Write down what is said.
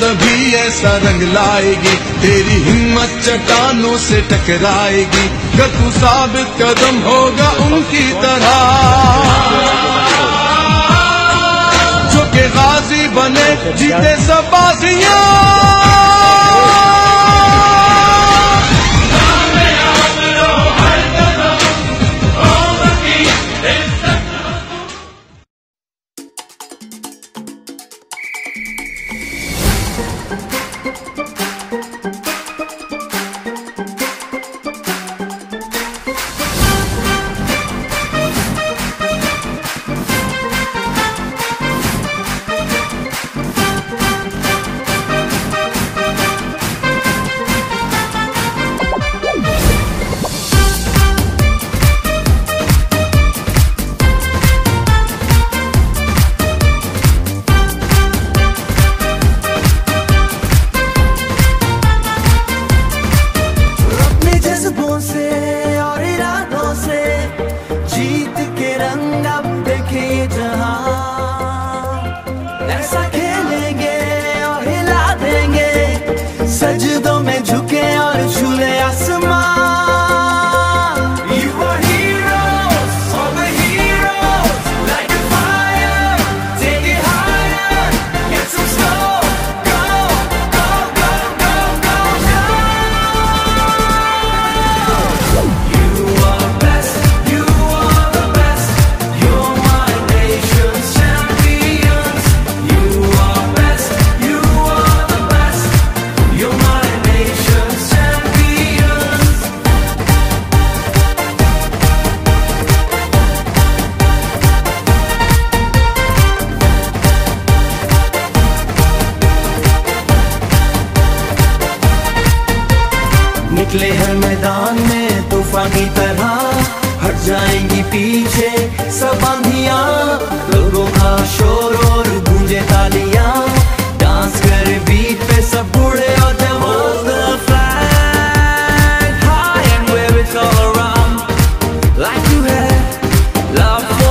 तभी ऐसा रंग लाएगी, तेरी हिम्मत चट्टानों से टकराएगी। अगर तू साबित कदम होगा उनकी तरह, जो के गाजी बने जीते सब बाजियां। सजदों में झुके और झूले आसमां। You are heroes, all the heroes, like a fire, take it higher, get some snow, go, go, go, go, go, go. You are best, you are the best, you're my nation's champions. You are best, you are the best, you're my nation's champions. निकले हैं मैदान में तूफान की तरह, हट जाएंगी पीछे सब आंधियां। लोगों का शोर और गूंजे तालियां, डांस करे बीट पे सब बूढ़े और जवान। Hold the flag high and wave it all around, like you had love for